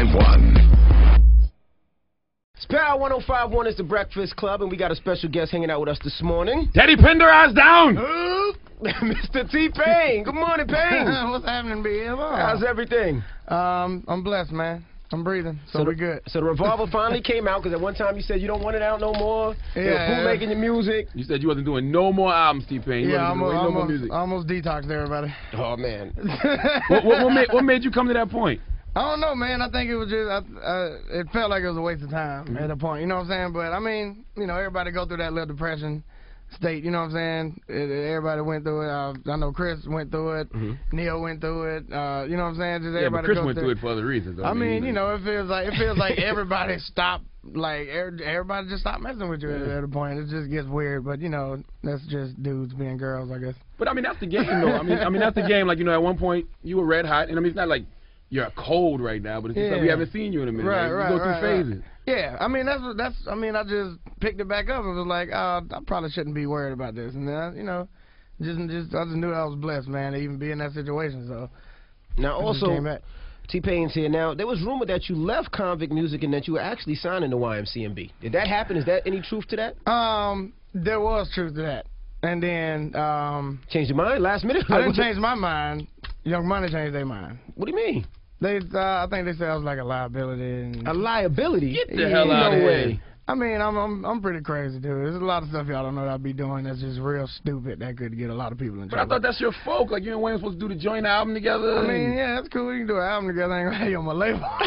1051. It's Power 1051 is the Breakfast Club, and we got a special guest hanging out with us this morning. Teddy Pendergast down! Mr. T-Pain. Good morning, Pain. What's happening, B.M.? How's everything? I'm blessed, man. I'm breathing, so we're good. So the Revolver finally came out, because at one time you said you don't want it out no more. Yeah. Bootlegging your music. You said you wasn't doing no more albums, T-Pain. Yeah, no more music. almost detoxed everybody. Oh, man. what made you come to that point? I don't know, man. I think it was just, it felt like it was a waste of time at a point, you know what I'm saying? But, I mean, you know, everybody go through that little depression state, you know what I'm saying? Everybody went through it. I know Chris went through it. Neil went through it. You know what I'm saying? Just everybody but Chris went through it for other reasons. I mean, you know, it feels like everybody stopped, like everybody just stopped messing with you at a point. It just gets weird, but you know, that's just dudes being girls, I guess. But I mean, that's the game, though. I mean, that's the game. Like, you know, at one point you were red hot, and I mean, it's not like you're cold right now, but it's just like we haven't seen you in a minute. Right, you go through phases. Yeah, I mean I mean I just picked it back up and was like, I probably shouldn't be worried about this, and then you know, I just knew I was blessed, man, to even be in that situation. So now also, T-Pain's here. Now there was rumor that you left Convict Music and that you were actually signing to YMCMB. Did that happen? Is that any truth to that? There was truth to that, and then changed your mind last minute? I didn't change my mind. Young Money changed their mind. What do you mean? I think they said I was like a liability. And a liability? Get the hell out of here. I mean, I'm pretty crazy, dude. There's a lot of stuff y'all don't know that I be doing that's just real stupid that could get a lot of people in trouble. But I thought that's your folk. Like, you and Wayne were supposed to do the joint album together. I mean, yeah, that's cool. We can do an album together. I ain't gonna have you on my label. Wow.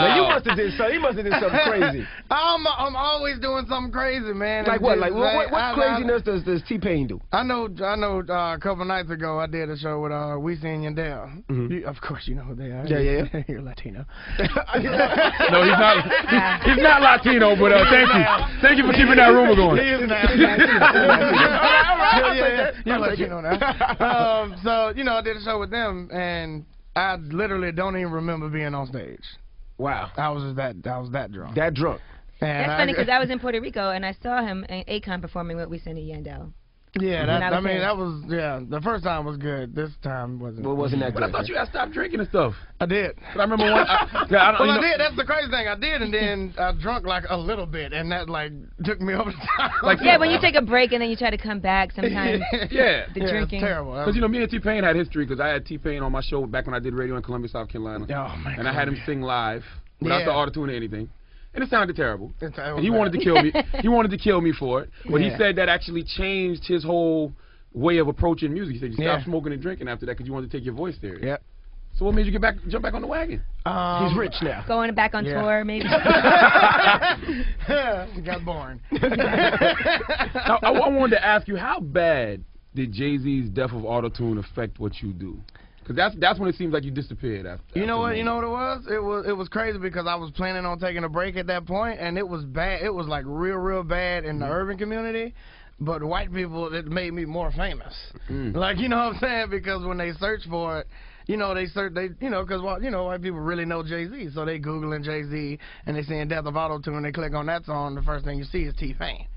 Now, you must have did something crazy. I'm always doing something crazy, man. Like what? Like what craziness does T-Pain do? I know. A couple nights ago, I did a show with Weezy and Yandel. Of course, you know who they are. Yeah. You're Latino. No, he's not. He's not Latino, but thank you for keeping that rumor going. He is not. You're Latino now. So you know, I did a show with them, and I literally don't even remember being on stage. Wow. I was that drunk. That drunk. And that's funny because I was in Puerto Rico and I saw him and Akon performing with Weezy and Yandel. Yeah, the first time was good. This time wasn't. Well, wasn't that good? But I thought you had stopped drinking and stuff. I did. But I remember one. I did. That's the crazy thing. I did, and then I drunk like a little bit, and that like took me over the top. Like, yeah, when you take a break and then you try to come back, sometimes. Yeah. The drinking. It's terrible. Because you know, me and T-Pain had history. Because I had T-Pain on my show back when I did radio in Columbia, South Carolina. Oh man. And I had him sing live without the Autotune or anything. And it sounded terrible. And he bad. wanted to kill me. He wanted to kill me for it. But he said that actually changed his whole way of approaching music. He said you stopped smoking and drinking after that because you wanted to take your voice there. Yep. So what made you jump back on the wagon? He's rich now. Going back on tour, maybe. It got boring. Now, I wanted to ask you, how bad did Jay-Z's death of Autotune affect what you do? Because that's when it seems like you disappeared after. You know what? You know what it was? It was crazy because I was planning on taking a break at that point, and it was bad. It was like real bad in the urban community. But white people, it made me more famous. Like, you know what I'm saying? Because when they search for it, you know, because white people really know Jay-Z. So they Googling Jay-Z and they seeing Death of Autotune, and they click on that song, the first thing you see is T-Pain.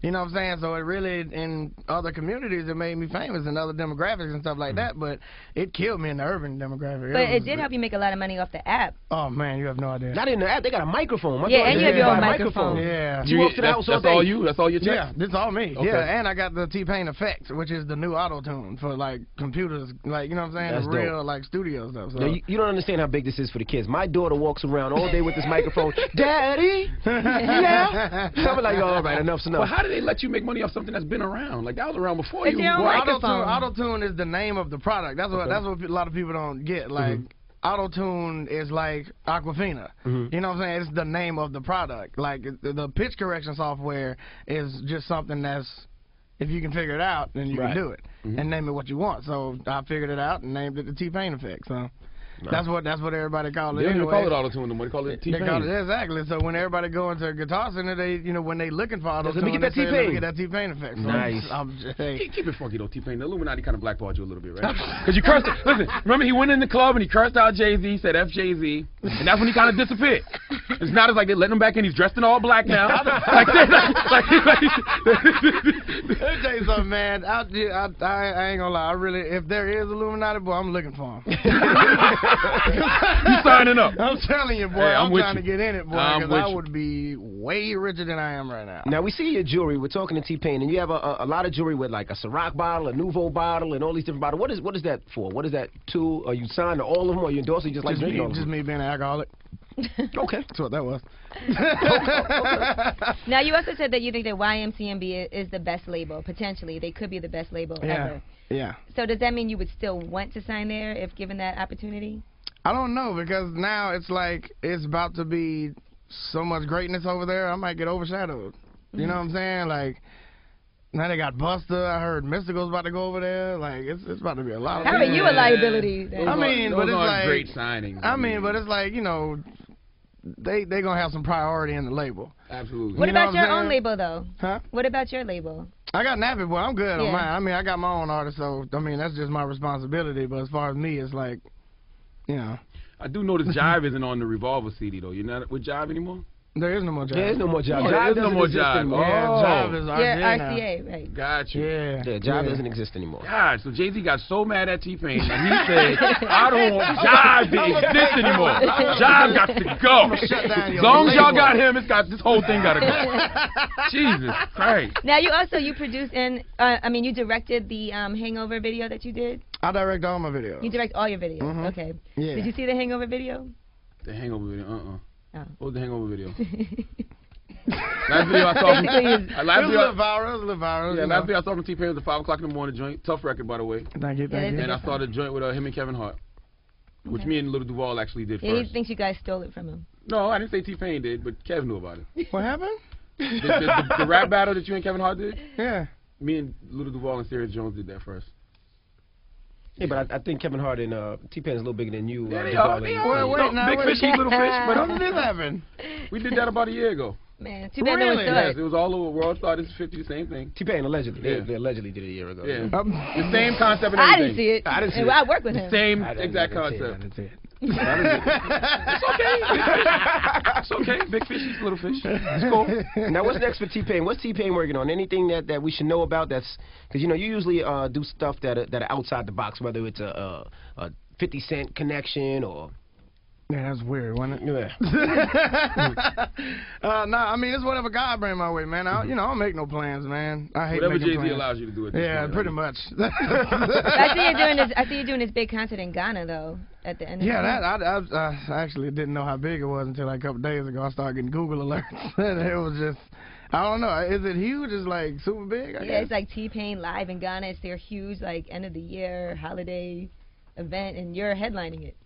You know what I'm saying? So it really, in other communities, it made me famous in other demographics and stuff like that, but it killed me in the urban demographic. But it did help you make a lot of money off the app. Oh, man, you have no idea. Not in the app. They got a microphone. And you have your own microphone. Yeah. You walk to the house all day. That's all you? That's all your check? Yeah, this is all me. Okay. Yeah, and I got the T-Pain effects, which is the new Autotune for, like, computers, like, you know what I'm saying? That's the real, dope. like, studio stuff. So. Now, you don't understand how big this is for the kids. My daughter walks around all day with this microphone. Daddy? Yeah? So I'm like, all right, enough's enough. Well, how did they let you make money off something that's been around? Like, that was around before It's you. your own microphone. Autotune is the name of the product. That's what a lot of people don't get. Like, Autotune is like Aquafina. You know what I'm saying? It's the name of the product. Like, the pitch correction software is just something that's, if you can figure it out, then you can do it and name it what you want. So I figured it out and named it the T-Pain effect. So. That's what everybody call it. They don't anyway. even call it Autotune anymore. They call it T-Pain. They call it, exactly. So when everybody go into a Guitar Center, they, you know, when they looking for Autotune, let me get that T-Pain. let me get that T-Pain effect. So nice. Keep it funky though, T-Pain. The Illuminati kind of blackballed you a little bit, right? Because you cursed. Listen, remember he went in the club and he cursed out Jay-Z, said F Jay-Z, And that's when he kind of disappeared. It's not as like they letting him back in. He's dressed in all black now. Let me tell you something, man. I ain't gonna lie. I really, if there is Illuminati, boy, I'm looking for him. You signing up? I'm telling you, boy. Hey, I'm trying to get in it, boy, because I you. would be way richer than I am right now. Now we see your jewelry. We're talking to T-Pain, and you have a lot of jewelry with like a Ciroc bottle, a Nouveau bottle, and all these different bottles. What is that for? What is that to? Are you signed to all of them, or you endorse it just like drinking all of them? Just me being an alcoholic. Okay. That's what that was. Now, you also said that you think that YMCMB is the best label, potentially. They could be the best label ever. Yeah. So does that mean you would still want to sign there if given that opportunity? I don't know, because now it's like it's about to be so much greatness over there, I might get overshadowed. You know what I'm saying? Like, now they got Busta. I heard Mystical's about to go over there. Like, it's about to be a lot of How are you a liability? I mean, but it's like great signings. I mean, but it's like, you know, they gonna have some priority in the label. Absolutely. What about your own label, though? Huh? What about your label? I got Nappy Boy. I'm good on mine. I mean, I got my own artist, so I mean, that's just my responsibility. But as far as me, it's like, you know. I do notice Jive isn't on the Revolver CD though. You're not with Jive anymore? There is no more Jive. There is no more Jive. Oh, there is no more Jive. Yeah, Jive is RCA, right? Got you. Yeah. Yeah, Jive doesn't exist anymore. God, so Jay-Z got so mad at T-Pain and he said, I don't want Jive to exist anymore. Jive got to go. As long as y'all got him, this whole thing got to go. Jesus Christ. Now, you produced and, you directed the Hangover video that you did? I direct all my videos. You direct all your videos? Okay. Yeah. Did you see the Hangover video? The Hangover video, Oh. What was the Hangover video? Last video I saw from It was a little viral. Yeah, last video I saw from T-Pain was the 5 o'clock in the morning joint. Tough record, by the way. Thank you. And I saw the joint with him and Kevin Hart, which me and Little Duval actually did first. He thinks you guys stole it from him. No, I didn't say T-Pain did, but Kev knew about it. What happened? The rap battle that you and Kevin Hart did? Yeah. Me and Little Duval and Serious Jones did that first. Yeah, but I think Kevin Hart and T-Pain is a little bigger than you. Yeah, they are. Wait, Big fish eat little fish. But when did this happen? We did that about a year ago. Man, too bad no one saw Yes, it. it was all over World Star. This is 50, the same thing. T-Pain allegedly. Yeah. They allegedly did it a year ago. Yeah. The same concept and I everything. didn't see it. I didn't see and it. I work with him. The same exact concept. I didn't see it. It's okay. It's okay. Big fish eats little fish. It's cool. Now, what's next for T-Pain? What's T-Pain working on? Anything that we should know about? That's because you usually do stuff that are outside the box, whether it's a 50 Cent connection or. Yeah, that's weird, wasn't it? Yeah. Nah, I mean, it's whatever God bring my way, man. I don't make no plans, man. I hate whatever making Jay-Z plans. allows you to do it. Yeah, pretty much. I see you doing this big concert in Ghana though. At the end of the month. I actually didn't know how big it was until like a couple days ago. I started getting Google alerts, and it was just. I don't know. Is it huge? Is like super big? I guess? It's like T-Pain live in Ghana. It's their huge like end of the year holiday event, and you're headlining it.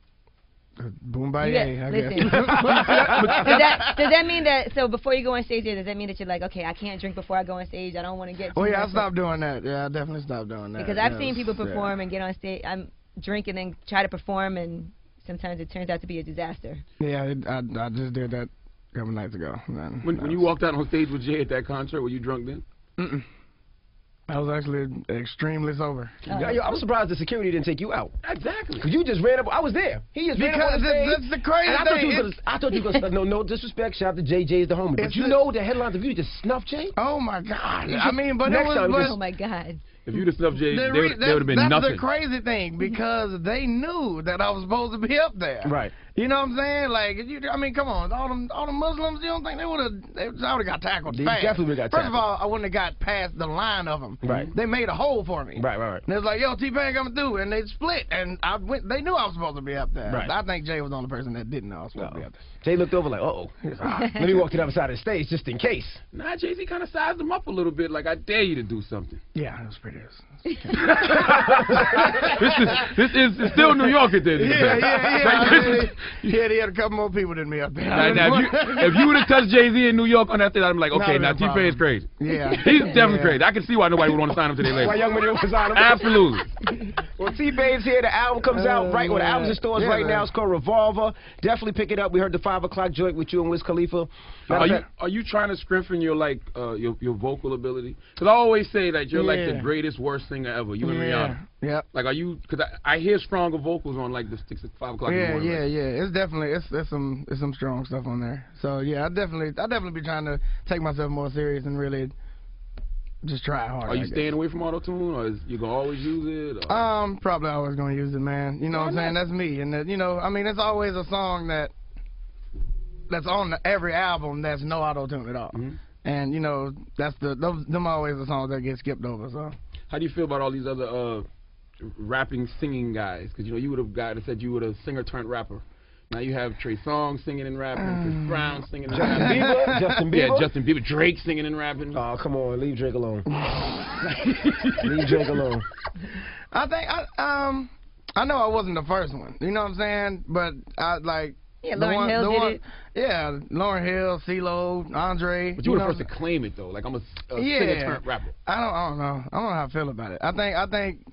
Boom by yay, I guess. Listen, does that mean that, so before you go on stage, does that mean that you're like, okay, I can't drink before I go on stage, I don't want to get too Oh yeah, I much stopped doing that. Yeah, I definitely stopped doing that. because I've seen people perform and get on stage, I'm drinking and try to perform, and sometimes it turns out to be a disaster. Yeah, I just did that a couple nights ago. When you walked out on stage with Jay at that concert, were you drunk then? Mm-mm. I was actually extremely sober. I was surprised the security didn't take you out. Exactly. Because you just ran up. I was there. He just ran up on Because stage. that's the crazy And thing. I thought you was gonna no disrespect. Shout out to Jay is the homie. But you know the headlines of you just snuff Jay. Oh my God! I mean, but Next time, Oh my God. If you'd have snubbed Jay, there would have been that's nothing. the crazy thing, because they knew that I was supposed to be up there. Right. You know what I'm saying? Like, I mean, come on, all the Muslims. You don't think they would have got tackled They fast? definitely would've got First of tackled. all, I wouldn't have got past the line of them. Right. They made a hole for me. Right. And it was like, yo, T-Pain coming through, and they split, and I went. They knew I was supposed to be up there. Right. I think Jay was the only person that didn't know I was supposed to be up there. Jay looked over like, uh-oh. Let me walk to the other side of the stage just in case. Nah, Jay-Z kind of sized him up a little bit, like, I dare you to do something. Yeah, it was pretty. This is still New York at this. Yeah, they had a couple more people than me up there. Now, if you would have touched Jay-Z in New York on that thing, I'd be like, okay, now T-Pain's crazy. Yeah. He's definitely crazy. I can see why nobody would want to sign him to their label. Why Young Money was on him. Absolutely. Well, T-Pain's here. The album comes out right. Well, the album's in stores right now. It's called Revolver. Definitely pick it up. We heard the 5 o'clock joint with you and Wiz Khalifa. Are you trying to strengthen your your vocal ability? Because I always say that you're like the greatest greatest, worst singer ever? You and Rihanna. Yep. Like, are you? Because I hear stronger vocals on like the 6 5 o'clock. in the morning, right? It's definitely it's some strong stuff on there. So yeah, I definitely be trying to take myself more serious and really just try hard. Are you staying away from Autotune, or is you gonna always use it? Or? Probably always gonna use it, man. You know what I'm saying? That's me, and you know, I mean, it's always a song that's on every album that's no Autotune at all. And you know, that's them always the songs that get skipped over. So how do you feel about all these other rapping, singing guys? Because you know, you would have guys that said you were a singer turned rapper. Now you have Trey Songz singing and rapping, Chris Brown singing and rapping. Justin Bieber? Yeah, Justin Bieber. Drake singing and rapping. Oh, come on, leave Drake alone. Leave Drake alone. I think I know I wasn't the first one. You know what I'm saying? But I like. Yeah, Lauryn Hill did it. Yeah, Lauryn Hill, CeeLo, Andre. But you were the first to claim it though. Like, I'm a singer turned rapper. I don't know. I don't know how I feel about it. I think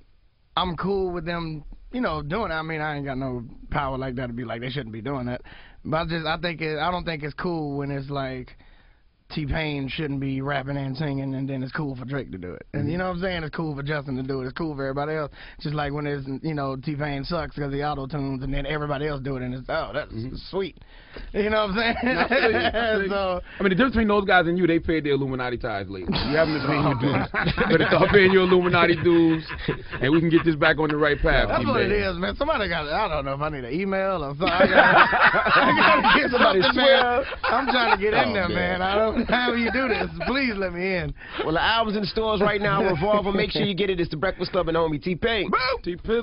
I'm cool with them, you know, doing it. I mean, I ain't got no power like that to be like they shouldn't be doing that. But I don't think it's cool when it's like T-Pain shouldn't be rapping and singing, and then it's cool for Drake to do it. And you know what I'm saying? It's cool for Justin to do it. It's cool for everybody else. Just like when it's, you know, T-Pain sucks because he auto-tunes, and then everybody else do it, and it's, oh, that's sweet. You know what I'm saying? So, I mean, the difference between those guys and you, they paid their Illuminati ties lately. You haven't been paying your dues. Better start paying your Illuminati dues, and we can get this back on the right path. That's what it is, man. Somebody got, I don't know if I need an email or something. I gotta get somebody man. I'm trying to get in there, man. I don't. However you do this, please let me in. Well, the album's in the stores right now. Revolver, make sure you get it. It's the Breakfast Club and homie T-Pain. T-Pain.